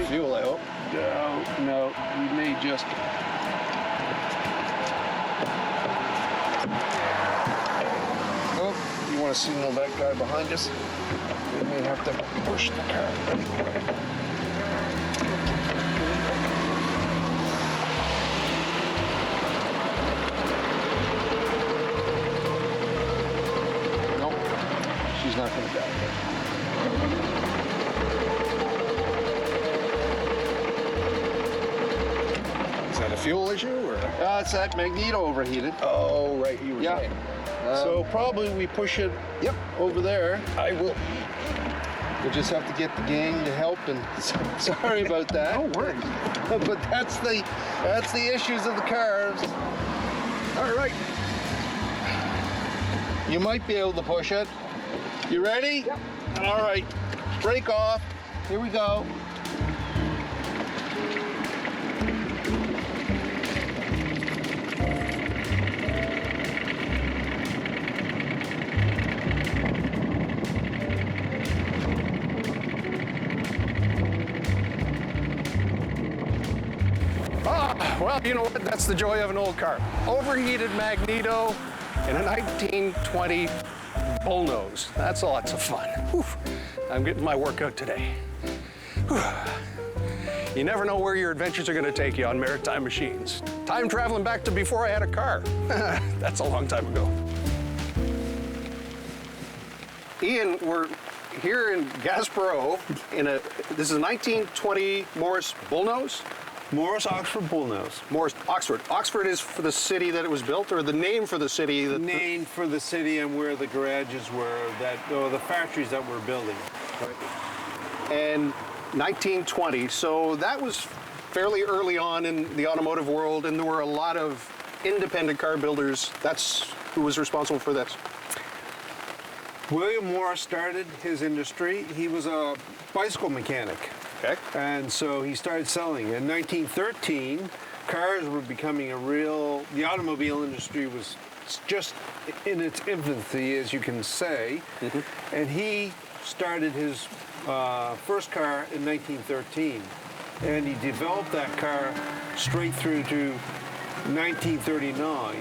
fuel, I hope. No, we may just... Oh, you want to signal that guy behind us? We may have to push the car. Nope, she's not going to die. Is that a fuel issue, or? It's that magneto overheated. Oh, right, you were saying. So probably we push it over there. I will. We'll just have to get the gang to help, and sorry about that. No worries. But that's the issues of the cars. All right. You might be able to push it. You ready? Yep. All right. Brake off. Here we go. Well, you know what? That's the joy of an old car. Overheated magneto and a 1920 Bullnose. That's lots of fun. Whew. I'm getting my workout today. Whew. You never know where your adventures are going to take you on maritime machines. Time traveling back to before I had a car. That's a long time ago. Ian, we're here in Gaspereau this is a 1920 Morris Bullnose? Morris Oxford Bullnose. Morris Oxford. Oxford is for the city that it was built, or the name for the city? Named for the city and where the garages were, the factories that were building. And 1920, so that was fairly early on in the automotive world, and there were a lot of independent car builders. That's who was responsible for this. William Morris started his industry. He was a bicycle mechanic. Okay. And so he started selling. In 1913, cars were becoming the automobile industry was just in its infancy, as you can say. Mm-hmm. And he started his first car in 1913. And he developed that car straight through to 1939.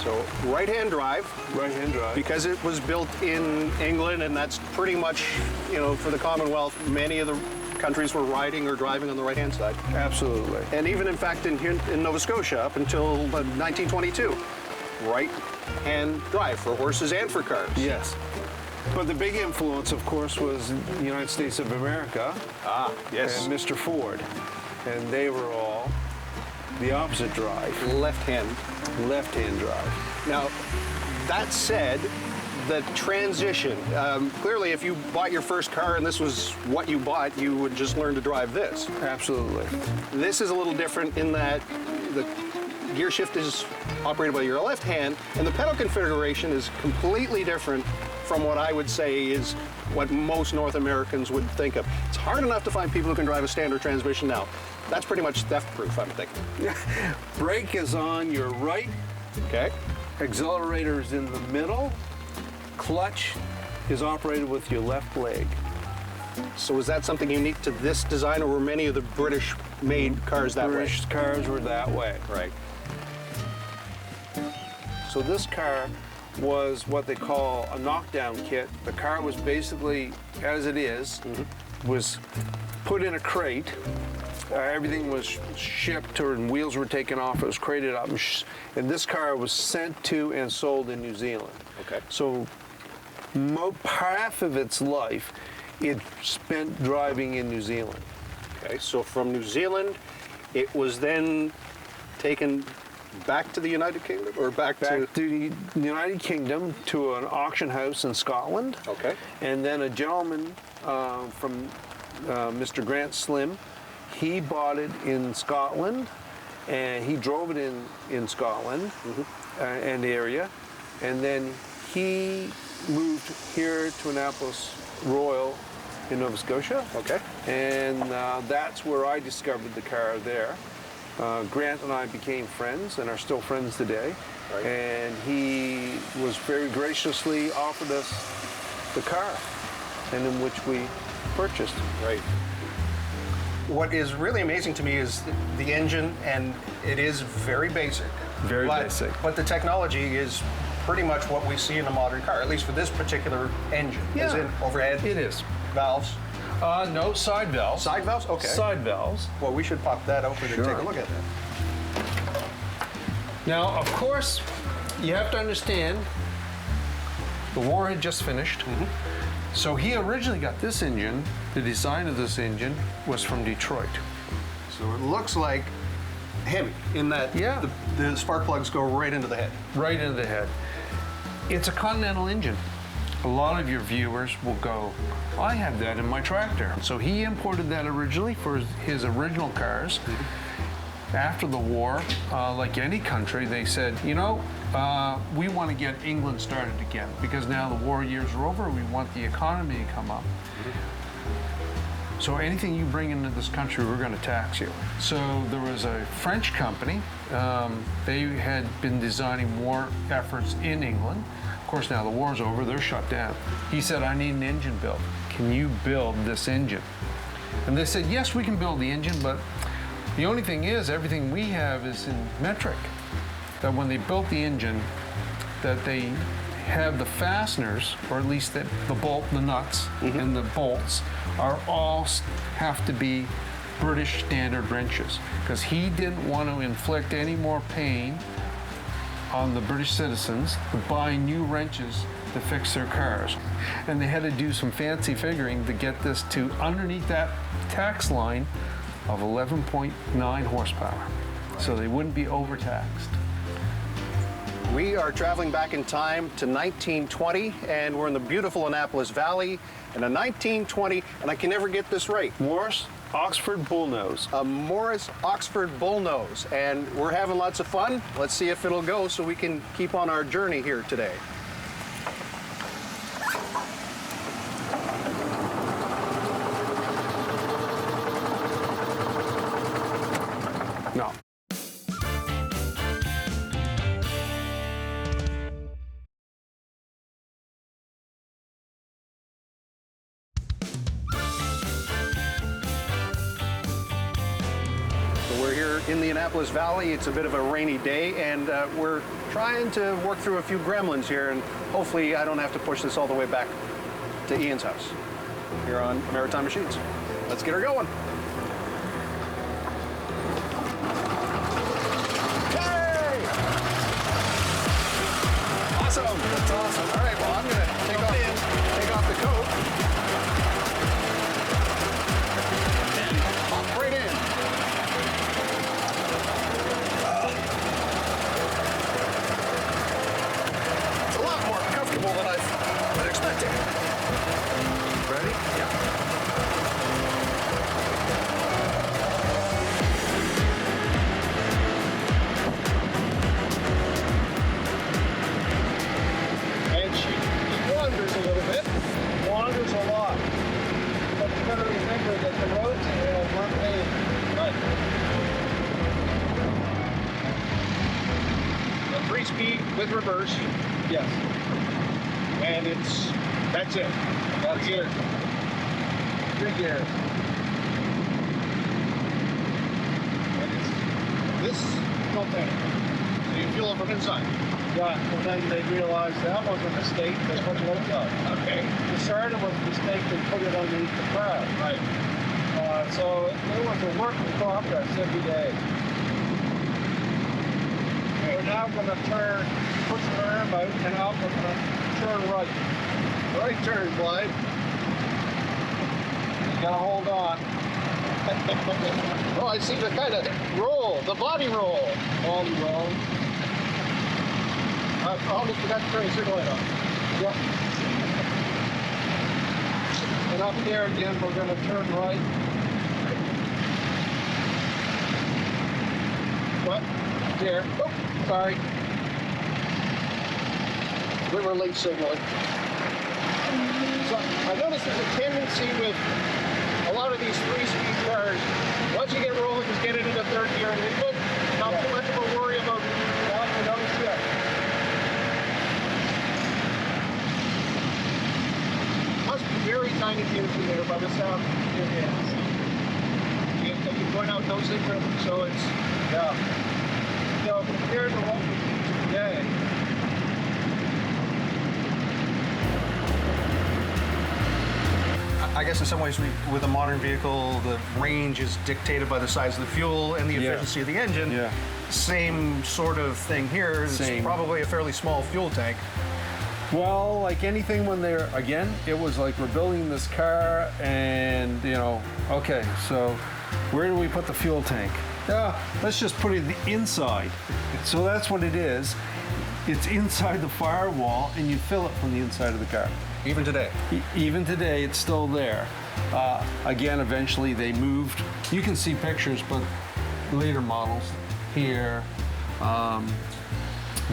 So right-hand drive. Right-hand drive. Because it was built in England, and that's pretty much, for the Commonwealth, many of the countries were riding or driving on the right-hand side. Absolutely. And even, in fact, in Nova Scotia, up until 1922, right-hand drive for horses and for cars. Yes. But the big influence, of course, was the United States of America. Ah, yes. And Mr. Ford. And they were all the opposite drive. Left-hand drive. Now, that said, the transition, clearly if you bought your first car and this was what you bought, you would just learn to drive this. Absolutely. This is a little different in that the gear shift is operated by your left hand, and the pedal configuration is completely different from what I would say is what most North Americans would think of. It's hard enough to find people who can drive a standard transmission now. That's pretty much theft-proof, I'm thinking. Brake is on your right. Okay. Accelerator is in the middle. Clutch is operated with your left leg. So is that something unique to this design, or were many of the British-made cars that way? British cars were that way. Right. So this car was what they call a knockdown kit. The car was basically, as it is, was put in a crate. Everything was shipped, and wheels were taken off. It was crated up, and this car was sent to and sold in New Zealand. Okay. So half of its life, it spent driving in New Zealand. Okay, so from New Zealand, it was then taken back to the United Kingdom, or back to the United Kingdom, to an auction house in Scotland. Okay. And then a gentleman from Mr. Grant Slim, he bought it in Scotland, and he drove it in Scotland and the area, and then he moved here to Annapolis Royal in Nova Scotia. Okay. And that's where I discovered the car there. Grant and I became friends and are still friends today. Right. And he was very graciously offered us the car, and in which we purchased. Right. What is really amazing to me is the engine, and it is very basic. Very basic. But the technology is pretty much what we see in a modern car, at least for this particular engine. As in overhead It is. valves. No, side valves. Side valves? Okay. Side valves. Well, we should pop that open and take a look at that. Now, of course, you have to understand, the war had just finished. So he originally got this engine, the design of this engine was from Detroit. So it looks like heavy in that the spark plugs go right into the head. Right into the head. It's a Continental engine. A lot of your viewers will go, I have that in my tractor. So he imported that originally for his original cars. After the war, like any country, they said, you know, we want to get England started again because now the war years are over, we want the economy to come up. So anything you bring into this country, we're going to tax you. So there was a French company. They had been designing war efforts in England. Of course, now the war's over, they're shut down. He said, I need an engine built. Can you build this engine? And they said, yes, we can build the engine, but the only thing is, everything we have is in metric. That when they built the engine, that they have the fasteners, or at least the nuts and the bolts, are all have to be British standard wrenches, because he didn't want to inflict any more pain on the British citizens to buy new wrenches to fix their cars. And they had to do some fancy figuring to get this to underneath that tax line of 11.9 horsepower, so they wouldn't be overtaxed. We are traveling back in time to 1920, and we're in the beautiful Annapolis Valley in a 1920, and I can never get this right. Morris Oxford Bullnose. A Morris Oxford Bullnose, and we're having lots of fun. Let's see if it'll go so we can keep on our journey here today. No. We're here in the Annapolis Valley. It's a bit of a rainy day, and we're trying to work through a few gremlins here, and hopefully I don't have to push this all the way back to Ian's house here on MariTIME Machines. Let's get her going. Hey! Awesome. That's awesome. All right, well, I'm going to take off the coat and hop right in. It's a lot more comfortable than I was expecting. Ready? Yeah. And she wanders a little bit. Wanders a lot. But you gotta remember that the roads weren't paved. Right. A 3-speed with reverse. Yes. And that's it. That's it. 3 gears. And this container. So you feel it from inside. Yeah, well then they realized that was a mistake, that's what it was. Okay. Decided it was a mistake, they put it underneath the crowd. Right. So it was a work in progress every day. We're now going to push the arm out, and now we're going to turn right. Right turn, Clyde. You got to hold on. Oh, I see the kind of roll, the body roll. Body roll. I almost forgot to turn the signal light on. Yep. And up there again, we're going to turn right. What? There. Oh, sorry. We were late signaling. So I noticed there's a tendency with a lot of these 3-speed cars. Once you get rolling, just get it into 3rd gear and it's good. Not too much of a worry about that. You notice that. Must be very tiny gears in there by the sound of your hands. going out those things. So it's, yeah. You know, compared to what we use today, I guess in some ways, with a modern vehicle, the range is dictated by the size of the fuel and the efficiency of the engine. Yeah. Same sort of thing here. It's Same. probably a fairly small fuel tank. Well, like anything when they're, again, it was like we're building this car and, you know, okay, so where do we put the fuel tank? Yeah, let's just put it inside. So that's what it is. It's inside the firewall and you fill it from the inside of the car. Even today. Even today, it's still there. Again, eventually they moved. You can see pictures, but later models here,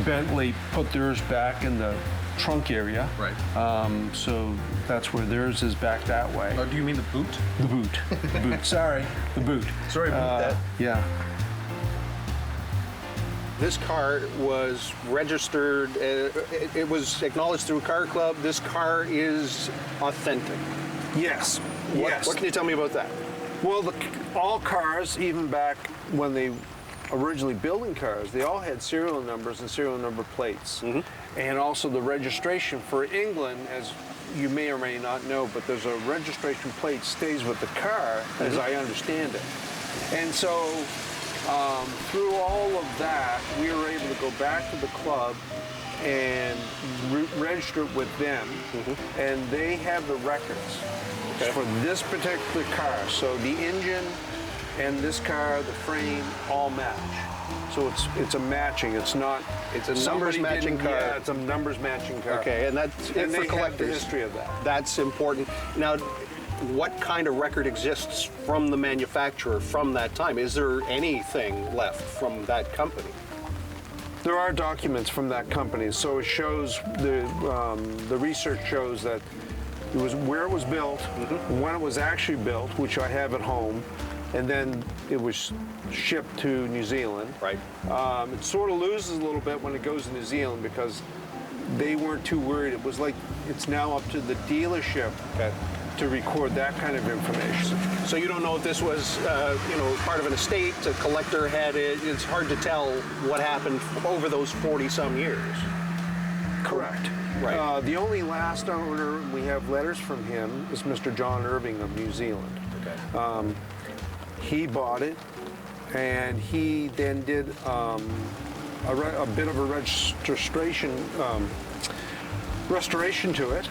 Bentley put theirs back in the trunk area. Right. So that's where theirs is back that way. Do you mean the boot? The boot. The boot. Sorry, the boot. Sorry about that. Yeah. This car was registered, it was acknowledged through Car Club. This car is authentic. Yes. Yes. What can you tell me about that? Well, all cars, even back when they originally building cars, they all had serial numbers and serial number plates. And also the registration for England, as you may or may not know, but there's a registration plate stays with the car, as I understand it. And so through all of that, we were able to go back to the club and register it with them, and they have the records for this particular car. So the engine and this car, the frame, all match. So it's a matching. It's not. It's a numbers matching car. Yeah, it's a numbers matching car. Okay, and that's And for they collectors. have the history of that. That's important. Now, what kind of record exists from the manufacturer from that time? Is there anything left from that company? There are documents from that company, so it shows the research shows that it was where it was built, when it was actually built, which I have at home, and then it was shipped to New Zealand. Right. It sort of loses a little bit when it goes to New Zealand because they weren't too worried. It was like it's now up to the dealership to record that kind of information. So you don't know if this was, part of an estate, a collector had it. It's hard to tell what happened over those 40-some years. Correct. Right. The only last owner we have letters from him is Mr. John Irving of New Zealand. Okay. He bought it, and he then did a bit of a restoration to it,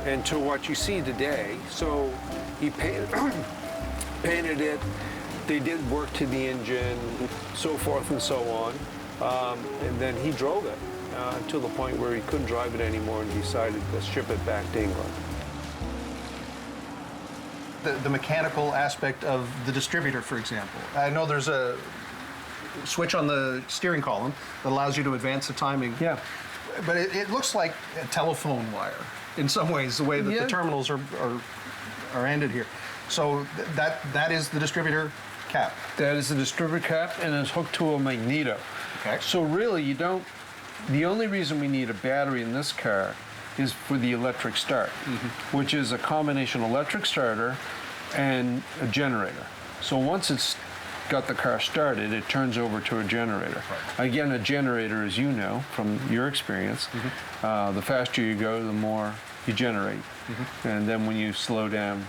and to what you see today. So he painted it. They did work to the engine, so forth and so on, and then he drove it to the point where he couldn't drive it anymore and decided to ship it back to England. The mechanical aspect of the distributor, for example. I know there's a switch on the steering column that allows you to advance the timing. Yeah. But it looks like a telephone wire in some ways, the way that the terminals are ended here. So that is the distributor cap. That is the distributor cap, and it's hooked to a magneto. Okay. So really, the only reason we need a battery in this car is for the electric start, which is a combination electric starter and a generator. So once it's got the car started, it turns over to a generator. Right. Again, a generator, as you know from your experience, the faster you go, the more you generate. And then when you slow down,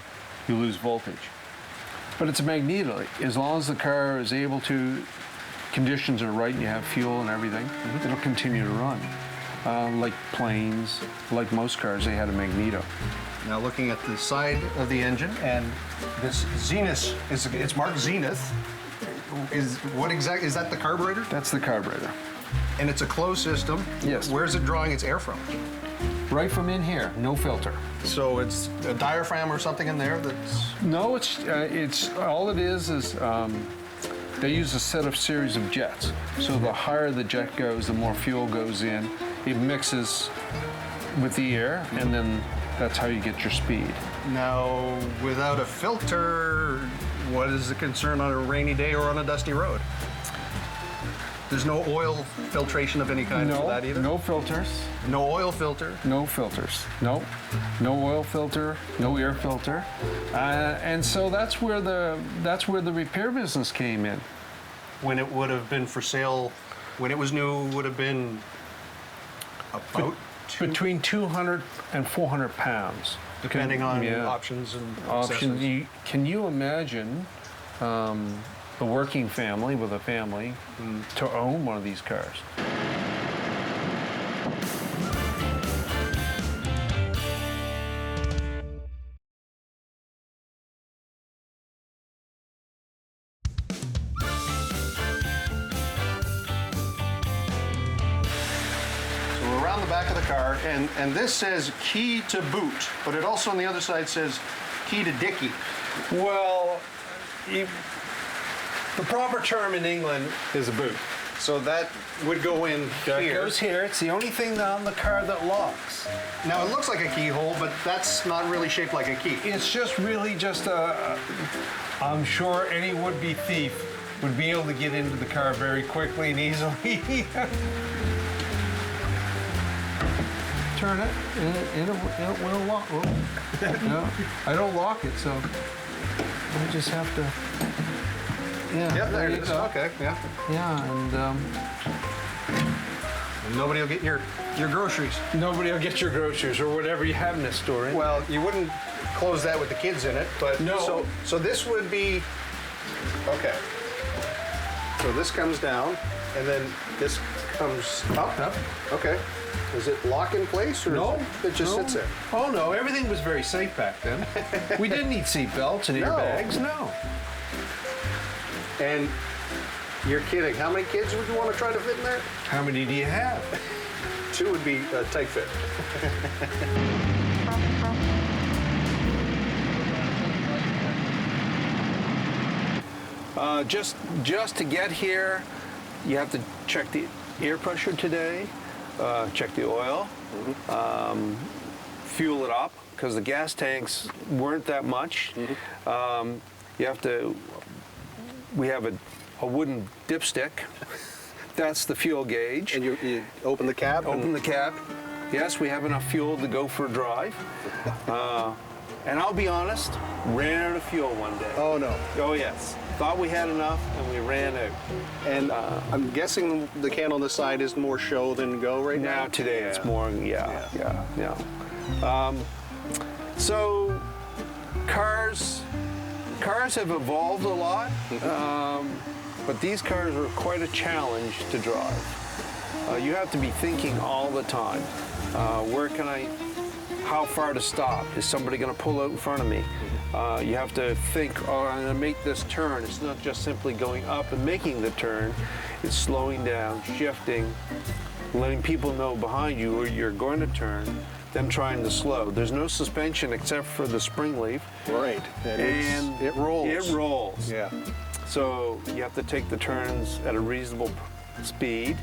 you lose voltage. But it's a magneto. As long as the car is able to, conditions are right and you have fuel and everything, it'll continue to run. Like planes, like most cars, they had a magneto. Now looking at the side of the engine, and this Zenith, it's marked Zenith. Is that the carburetor? That's the carburetor. And it's a closed system. Yes. Where's it drawing its air from? Right from in here, no filter. So it's a diaphragm or something in there that's... No, it's all it is they use a set of series of jets. So the higher the jet goes, the more fuel goes in. It mixes with the air, and then that's how you get your speed. Now, without a filter, what is the concern on a rainy day or on a dusty road? There's no oil filtration of any kind for that either? No filters. No oil filter? No filters. No oil filter. No air filter. And so that's where the repair business came in. When it would have been for sale, when it was new, would have been about Between 200 and 400 pounds. depending on Yeah. options and Option. accessories. Can you imagine a working family with a family to own one of these cars? So we're around the back of the car, and this says key to boot, but it also on the other side says key to dicky. Well, the proper term in England is a boot. So that would go in That here. goes here. It's the only thing on the car that locks. Now it looks like a keyhole, but that's not really shaped like a key. It's just really just I'm sure any would-be thief would be able to get into the car very quickly and easily. Turn it, and it will lock. No, I don't lock it, so I just have to. Yeah. Yep, there it is. go. Okay, yeah. Yeah, and And nobody will get your groceries. Nobody will get your groceries or whatever you have in the store. Well, you wouldn't close that with the kids in it, but No. So this would be okay. So this comes down, and then this comes up. Up. Okay. Is it lock in place, or No, is it just no. sits there? Oh no, everything was very safe back then. We didn't need seat belts and No. airbags. No. And you're kidding. How many kids would you want to try to fit in there? How many do you have? 2 would be a tight fit. Just to get here, you have to check the air pressure today, check the oil, fuel it up because the gas tanks weren't that much. You have to. We have a wooden dipstick. That's the fuel gauge. And you open the cap. Open the cap. Yes, we have enough fuel to go for a drive. And I'll be honest, ran out of fuel one day. Oh no. Oh yes. Thought we had enough and we ran out. And I'm guessing the can on the side is more show than go right now. Now today it's more, yeah. So cars have evolved a lot, but these cars are quite a challenge to drive. You have to be thinking all the time. How far to stop? Is somebody going to pull out in front of me? You have to think, oh, I'm going to make this turn. It's not just simply going up and making the turn. It's slowing down, shifting, letting people know behind you where you're going to turn, then trying to slow. There's no suspension except for the spring leaf. Right. And it rolls. It rolls. Yeah. So you have to take the turns at a reasonable speed.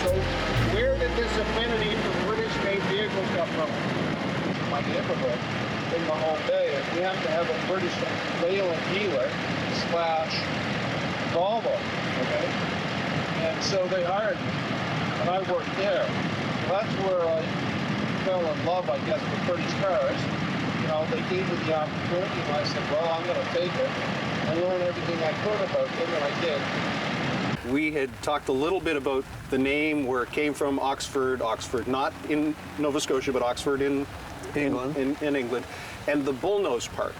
So where did this affinity for British-made vehicles come from? My neighborhood in the whole bay. We have to have a British Leyland dealer / Volvo, okay? And so they hired me, and I worked there. That's where I fell in love, I guess, with British cars. You know, they gave me the opportunity, and I said, well, I'm going to take it and learn everything I could about them, and I did. We had talked a little bit about the name, where it came from, Oxford, not in Nova Scotia, but Oxford in England. In England, and the bullnose part.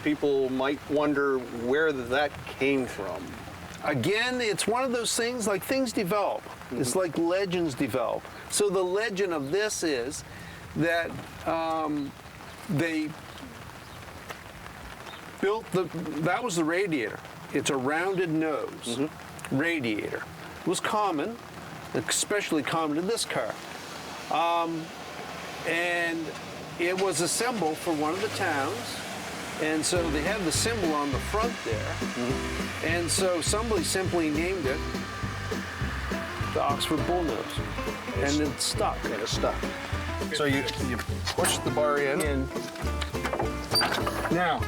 People might wonder where that came from. Again, it's one of those things, like things develop. It's like legends develop. So the legend of this is that they built that was the radiator. It's a rounded nose radiator. It was common, especially common in this car. And it was a symbol for one of the towns. And so they had the symbol on the front there. And so somebody simply named it the Oxford Bullnose. And it stuck. And it stuck. So you push the bar in. And now,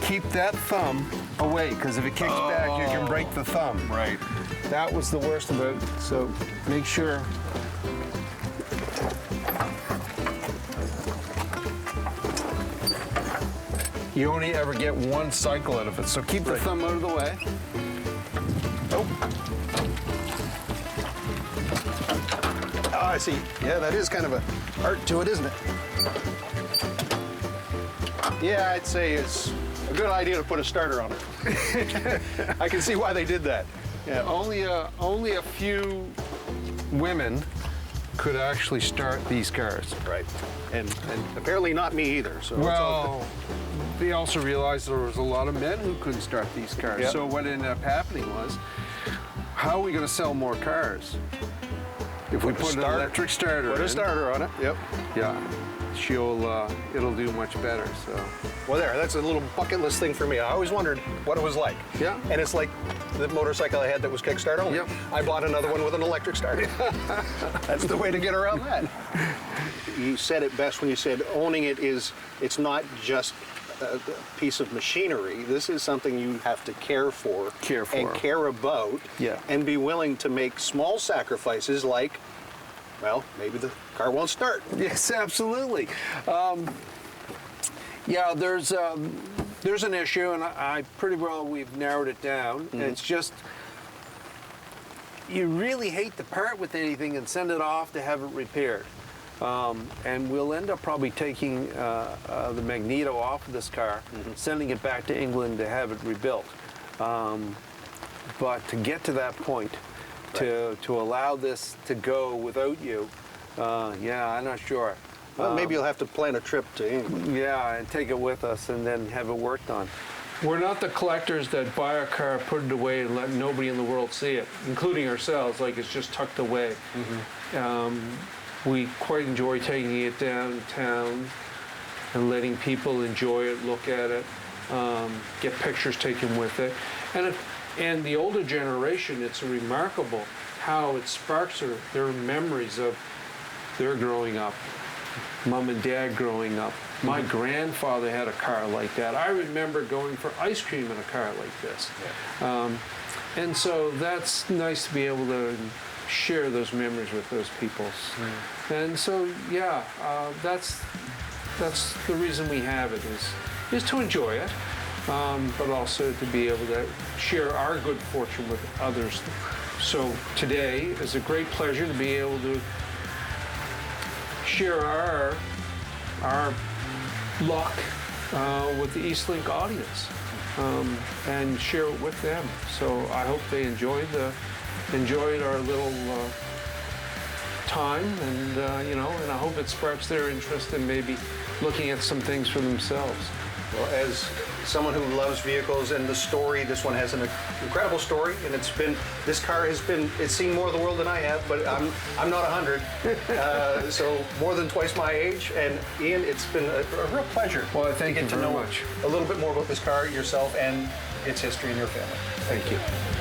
keep that thumb away, because if it kicks back, you can break the thumb. Right. That was the worst of it, so make sure. You only ever get one cycle out of it, so keep the thumb out of the way. Oh, I see. Yeah, that is kind of a art to it, isn't it? Yeah, I'd say it's a good idea to put a starter on it. I can see why they did that. Yeah. Only a few women could actually start these cars. Right. And apparently not me either. So Well, they also realized there was a lot of men who couldn't start these cars. Yep. So what ended up happening was, how are we going to sell more cars? If we put an electric starter Put in, a starter on it. Yep. yeah, it'll do much better. So Well, that's a little bucket list thing for me. I always wondered what it was like. Yeah. And it's like the motorcycle I had that was kickstart only. Yep. I bought another one with an electric starter. That's the way to get around that. You said it best when you said owning it it's not just a piece of machinery. This is something you have to care for. And care about. Yeah. And be willing to make small sacrifices like, well, maybe the car won't start. yes, absolutely. Yeah, there's an issue, and I pretty well we've narrowed it down. And it's just, you really hate to part with anything and send it off to have it repaired. And we'll end up probably taking the magneto off of this car, sending it back to England to have it rebuilt. But to get to that point, to allow this to go without you, yeah, I'm not sure. Well, maybe you'll have to plan a trip to England. Yeah, and take it with us and then have it worked on. We're not the collectors that buy a car, put it away, and let nobody in the world see it, including ourselves, like it's just tucked away. We quite enjoy taking it downtown and letting people enjoy it, look at it, get pictures taken with it. And the older generation, it's remarkable how it sparks their memories of their growing up, mom and dad growing up. My grandfather had a car like that. I remember going for ice cream in a car like this. And so that's nice to be able to share those memories with those people. And so, yeah, that's the reason we have it is to enjoy it, but also to be able to share our good fortune with others. So today is a great pleasure to be able to share our luck with the Eastlink audience and share it with them. So I hope they enjoyed our little time, and and I hope it sparks their interest in maybe looking at some things for themselves. Well, as someone who loves vehicles and the story, this one has an incredible story, and this car it's seen more of the world than I have, but I'm not 100, so more than twice my age. And Ian, it's been a real pleasure. Well, I thank to you get to very know much. a little bit more about this car, yourself, and its history and your family. Thank you.